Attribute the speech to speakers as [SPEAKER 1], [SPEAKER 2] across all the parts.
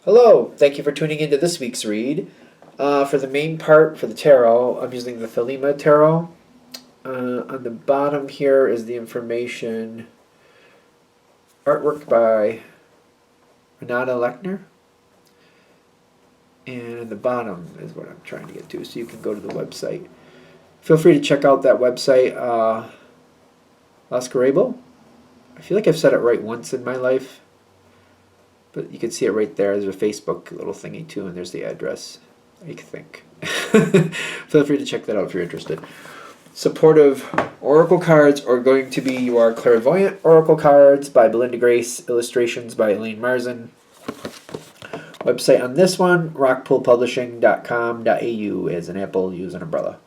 [SPEAKER 1] Hello, thank you for tuning into this week's read. For the main part for the tarot, I'm using the Thelema tarot. On the bottom here is the information, artwork by Renata Lechner. And the bottom is what I'm trying to get to, so you can go to the website. Feel free to check out that website, Las Carabo. I feel like I've said it right once in my life. But you can see it right there. There's a Facebook little thingy too, and there's the address, I think. Feel free to check that out if you're interested. Supportive oracle cards are going to be your Clairvoyant Oracle cards by Belinda Grace, illustrations by Elaine Marzin. Website on this one, rockpoolpublishing.com.au as an apple, use an umbrella.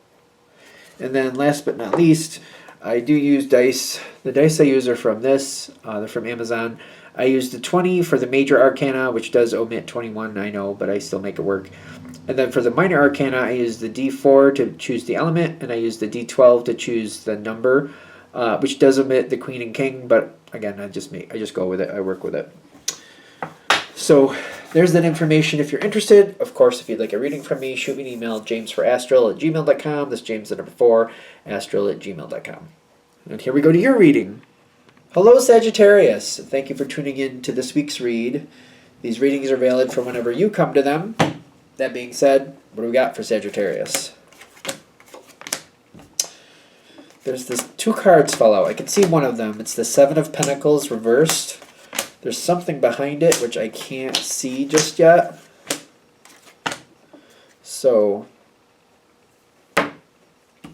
[SPEAKER 1] And then last but not least, I do use dice. The dice I use are from this. They're from Amazon. I use the 20 for the major arcana, which does omit 21, I know, but I still make it work. And then for the minor arcana, I use the D4 to choose the element, and I use the D12 to choose the number, which does omit the Queen and King, but again, I just go with it. I work with it. So there's that information if you're interested. Of course, if you'd like a reading from me, shoot me an email, jamesforastral@gmail.com. That's James the number 4, astral@gmail.com. And here we go to your reading. Hello, Sagittarius. Thank you for tuning in to this week's read. These readings are valid for whenever you come to them. That being said, what do we got for Sagittarius? There's this 2 cards fell out. I can see one of them. It's the 7 of Pentacles reversed. There's something behind it which I can't see just yet. So,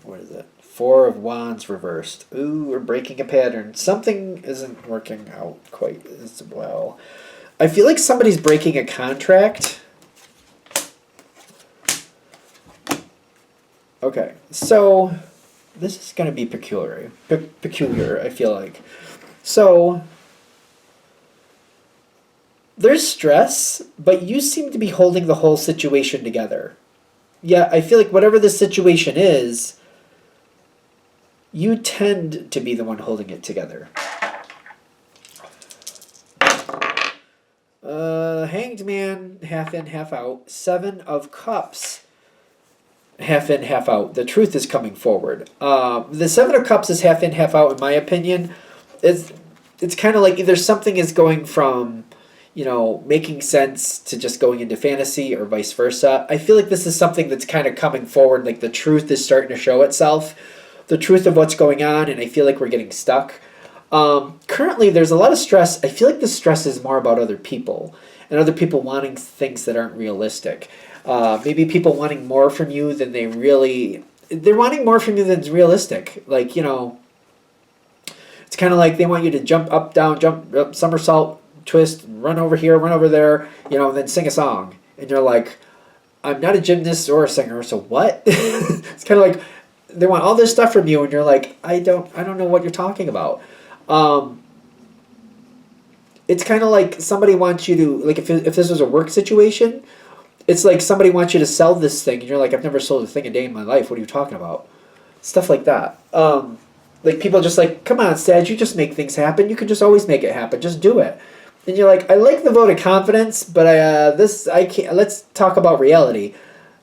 [SPEAKER 1] what is it? 4 of Wands reversed. Ooh, we're breaking a pattern. Something isn't working out quite as well. I feel like somebody's breaking a contract. Okay, so this is going to be peculiar. Peculiar, I feel like. So, there's stress, but you seem to be holding the whole situation together. Yeah, I feel like whatever the situation is, you tend to be the one holding it together. Hanged Man, half in, half out. 7 of Cups, half in, half out. The truth is coming forward. The 7 of Cups is half in, half out, in my opinion. It's kind of like either something is going from, making sense to just going into fantasy or vice versa. I feel like this is something that's kind of coming forward, like the truth is starting to show itself. The truth of what's going on, and I feel like we're getting stuck. Currently, there's a lot of stress. I feel like the stress is more about other people, and other people wanting things that aren't realistic. Maybe people wanting more from you than they're wanting more from you than is realistic. Like, it's kind of like they want you to jump up, down, jump up, somersault, twist, run over here, run over there, and then sing a song. And you're like, I'm not a gymnast or a singer, so what? It's kind of like, they want all this stuff from you, and you're like, I don't know what you're talking about. It's kind of like somebody wants you to, like if this was a work situation, it's like somebody wants you to sell this thing, and you're like, I've never sold a thing a day in my life. What are you talking about? Stuff like that. Like people just like, come on, Sag, you just make things happen. You can just always make it happen. Just do it. And you're like, I like the vote of confidence, but I can't. Let's talk about reality.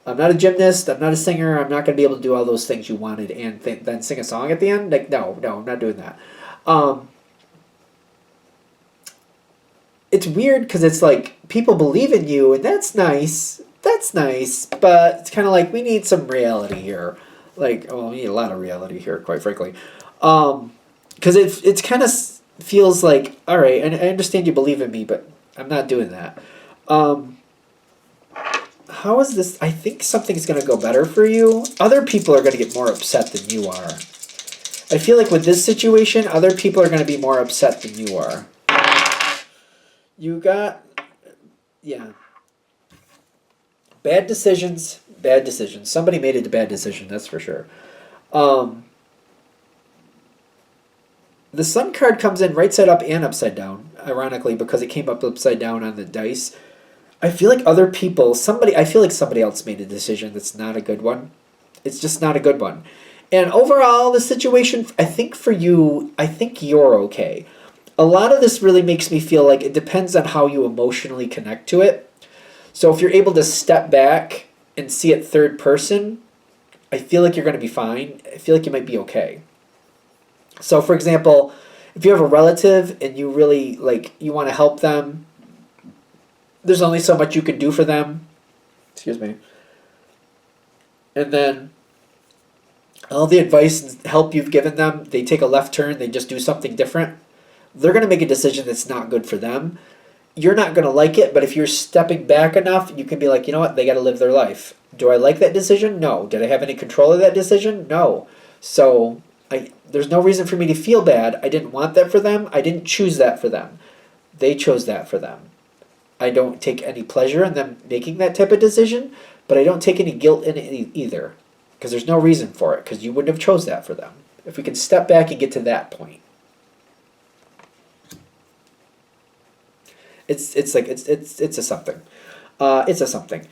[SPEAKER 1] I'm not a gymnast. I'm not a singer. I'm not going to be able to do all those things you wanted and then sing a song at the end. Like, no, I'm not doing that. It's weird because it's like people believe in you, and that's nice. That's nice, but it's kind of like we need some reality here. Like, we need a lot of reality here, quite frankly. Because it's kind of feels like, all right, and I understand you believe in me, but I'm not doing that. How is this? I think something's going to go better for you. Other people are going to get more upset than you are. I feel like with this situation, other people are going to be more upset than you are. You got, bad decisions. Somebody made a bad decision, that's for sure. The Sun card comes in right side up and upside down, ironically, because it came up upside down on the dice. I feel like other people, I feel like somebody else made a decision that's not a good one. It's just not a good one. And overall, the situation, I think for you, I think you're okay. A lot of this really makes me feel like it depends on how you emotionally connect to it. So if you're able to step back and see it third person, I feel like you're going to be fine. I feel like you might be okay. So for example, if you have a relative and you really you want to help them, there's only so much you can do for them. Excuse me. And then all the advice and help you've given them, they take a left turn, they just do something different. They're going to make a decision that's not good for them. You're not going to like it, but if you're stepping back enough, you can be like, you know what, they got to live their life. Do I like that decision? No. Did I have any control of that decision? No. So there's no reason for me to feel bad. I didn't want that for them. I didn't choose that for them. They chose that for them. I don't take any pleasure in them making that type of decision, but I don't take any guilt in it either, because there's no reason for it, because you wouldn't have chose that for them. If we can step back and get to that point. It's a something. It's a something.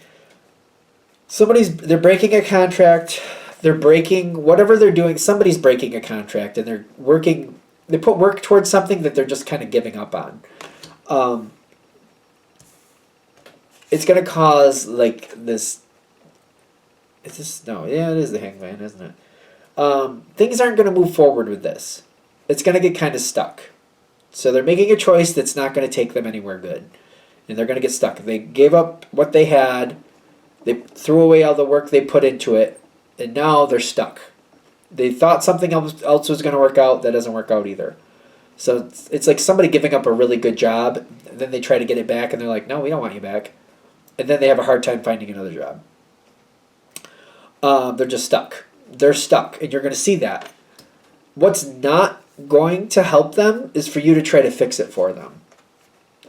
[SPEAKER 1] They're breaking a contract. They're breaking whatever they're doing. Somebody's breaking a contract, and they're working. They put work towards something that they're just kind of giving up on. It's gonna cause this. Is this no? Yeah, it is the Hangman, isn't it? Things aren't gonna move forward with this. It's gonna get kind of stuck. So they're making a choice that's not going to take them anywhere good. And they're going to get stuck. They gave up what they had. They threw away all the work they put into it. And now they're stuck. They thought something else was going to work out. That doesn't work out either. So it's like somebody giving up a really good job. And then they try to get it back. And they're like, no, we don't want you back. And then they have a hard time finding another job. They're just stuck. They're stuck. And you're going to see that. What's not going to help them is for you to try to fix it for them.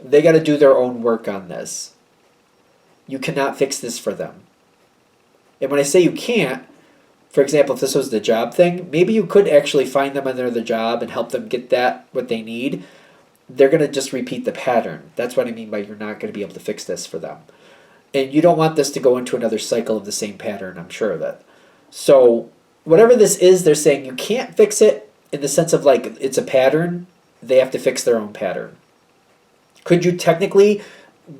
[SPEAKER 1] They got to do their own work on this. You cannot fix this for them. And when I say you can't, for example, if this was the job thing, maybe you could actually find them under the job and help them get that, what they need. They're going to just repeat the pattern. That's what I mean by you're not going to be able to fix this for them. And you don't want this to go into another cycle of the same pattern, I'm sure of it. So whatever this is, they're saying you can't fix it in the sense of it's a pattern. They have to fix their own pattern. Could you technically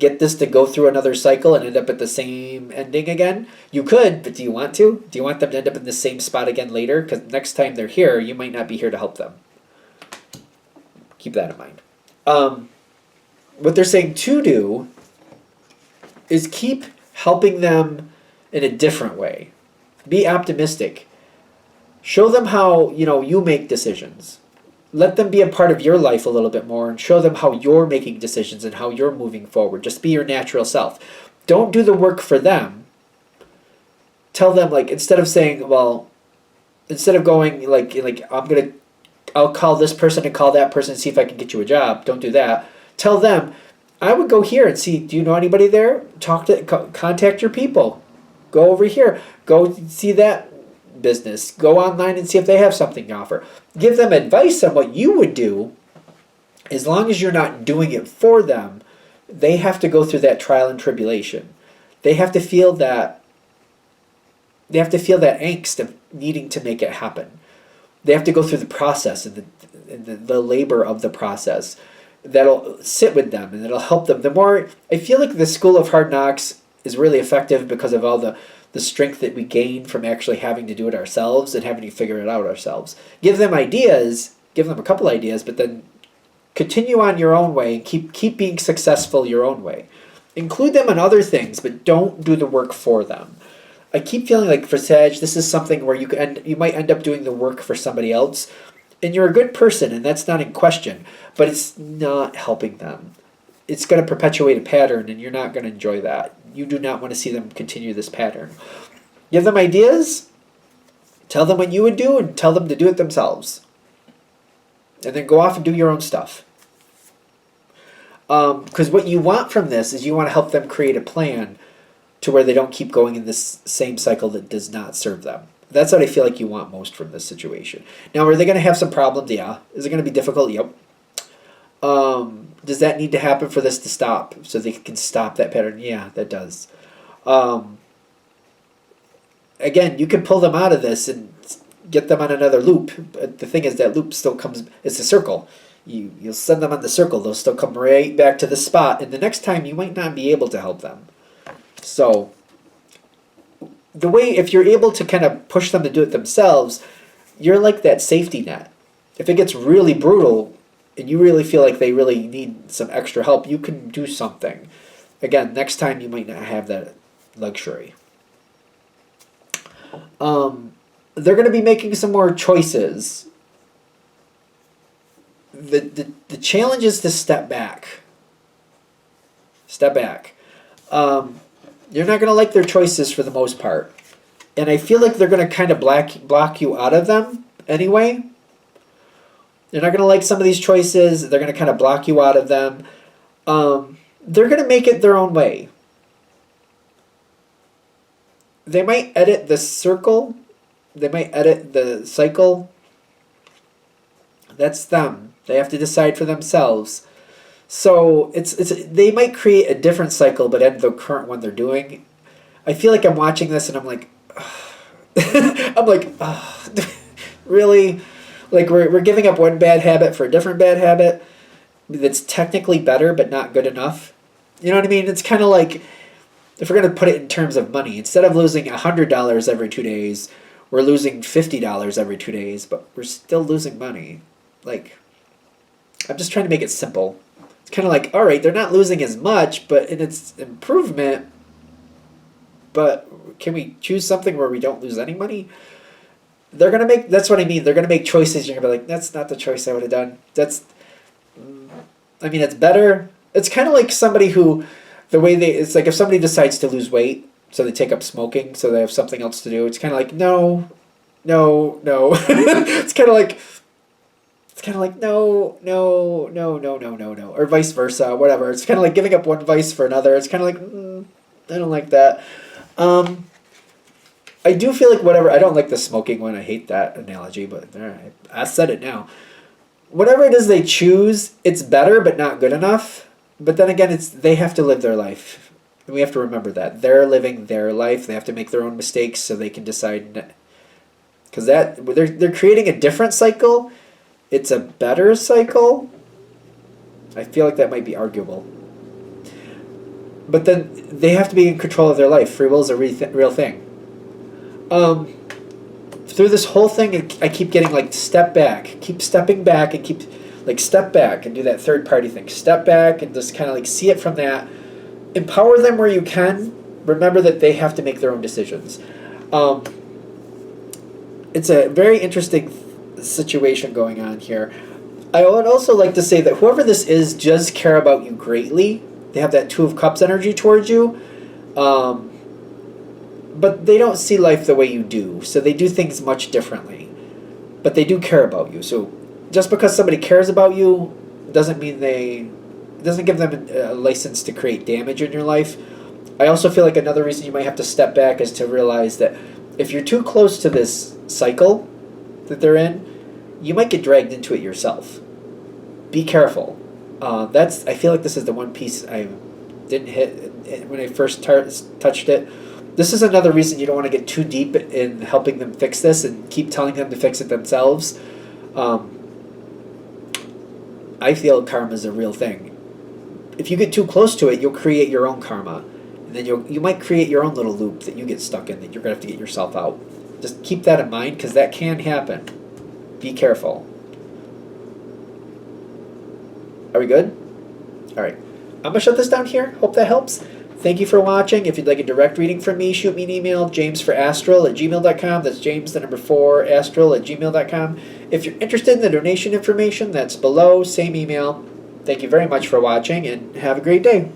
[SPEAKER 1] get this to go through another cycle and end up at the same ending again? You could, but do you want to? Do you want them to end up in the same spot again later? Because next time they're here, you might not be here to help them. Keep that in mind. What they're saying to do is keep helping them in a different way. Be optimistic. Show them how, you make decisions. Let them be a part of your life a little bit more and show them how you're making decisions and how you're moving forward. Just be your natural self. Don't do the work for them. Tell them, instead of saying, instead of going, I'll call this person and call that person and see if I can get you a job. Don't do that. Tell them, I would go here and see, do you know anybody there? Contact your people. Go over here. Go see that business. Go online and see if they have something to offer. Give them advice on what you would do. As long as you're not doing it for them, they have to go through that trial and tribulation. They have to feel that angst of needing to make it happen. They have to go through the process and the labor of the process. That'll sit with them and it'll help them. The more I feel like the School of Hard Knocks is really effective because of all the strength that we gain from actually having to do it ourselves and having to figure it out ourselves. Give them ideas, give them a couple ideas, but then continue on your own way and keep being successful your own way. Include them in other things, but don't do the work for them. I keep feeling like for Sag, this is something where you might end up doing the work for somebody else, and you're a good person, and that's not in question, but it's not helping them. It's going to perpetuate a pattern, and you're not going to enjoy that. You do not want to see them continue this pattern. Give them ideas, tell them what you would do, and tell them to do it themselves. And then go off and do your own stuff. Because what you want from this is you want to help them create a plan to where they don't keep going in this same cycle that does not serve them. That's what I feel like you want most from this situation. Now, are they going to have some problems? Yeah. Is it going to be difficult? Yep. Does that need to happen for this to stop so they can stop that pattern? Yeah, that does. Again, you can pull them out of this and get them on another loop. But the thing is that loop still comes, it's a circle. You'll send them on the circle. They'll still come right back to the spot. And the next time you might not be able to help them. So the way, if you're able to kind of push them to do it themselves, you're like that safety net. If it gets really brutal and you really feel like they really need some extra help, you can do something. Again, next time you might not have that luxury. They're going to be making some more choices. The challenge is to step back. Step back. You're not going to like their choices for the most part. And I feel like they're going to kind of block you out of them anyway. You're not going to like some of these choices. They're going to kind of block you out of them. They're going to make it their own way. They might edit the circle. They might edit the cycle. That's them. They have to decide for themselves. So they might create a different cycle, but end the current one they're doing. I feel like I'm watching this and I'm like, I'm like, really? Like we're giving up one bad habit for a different bad habit that's technically better but not good enough. You know what I mean? It's kind of like, if we're going to put it in terms of money, instead of losing $100 every 2 days, we're losing $50 every 2 days, but we're still losing money. Like, I'm just trying to make it simple. It's kind of like, all right, they're not losing as much, but in its improvement, but can we choose something where we don't lose any money? They're going to make, that's what I mean. They're going to make choices. You're going to be like, that's not the choice I would have done. It's better. It's kind of like somebody who, it's like if somebody decides to lose weight, so they take up smoking, so they have something else to do. It's kind of like, no. It's kind of like, no, or vice versa, whatever. It's kind of like giving up one vice for another. It's kind of like, I don't like that. I do feel like whatever, I don't like the smoking one. I hate that analogy, but all right, I said it now. Whatever it is they choose, it's better, but not good enough. But then again, they have to live their life. And we have to remember that. They're living their life. They have to make their own mistakes so they can decide. Because they're creating a different cycle. It's a better cycle. I feel like that might be arguable. But then they have to be in control of their life. Free will is a real thing. Through this whole thing, I keep getting like, step back. Keep stepping back and keep... Like, step back and do that third-party thing. Step back and just kind of like see it from that. Empower them where you can. Remember that they have to make their own decisions. It's a very interesting situation going on here. I would also like to say that whoever this is does care about you greatly. They have that Two of Cups energy towards you. But they don't see life the way you do. So they do things much differently. But they do care about you. So just because somebody cares about you doesn't mean doesn't give them a license to create damage in your life. I also feel like another reason you might have to step back is to realize that if you're too close to this cycle that they're in, you might get dragged into it yourself. Be careful. I feel like this is the one piece I didn't hit when I first touched it. This is another reason you don't want to get too deep in helping them fix this and keep telling them to fix it themselves. I feel karma is a real thing. If you get too close to it, you'll create your own karma. And then you might create your own little loop that you get stuck in that you're going to have to get yourself out. Just keep that in mind because that can happen. Be careful. Are we good? All right. I'm going to shut this down here. Hope that helps. Thank you for watching. If you'd like a direct reading from me, shoot me an email, jamesforastral@gmail.com. That's James, the number 4, astral@gmail.com. If you're interested in the donation information, that's below, same email. Thank you very much for watching, and have a great day.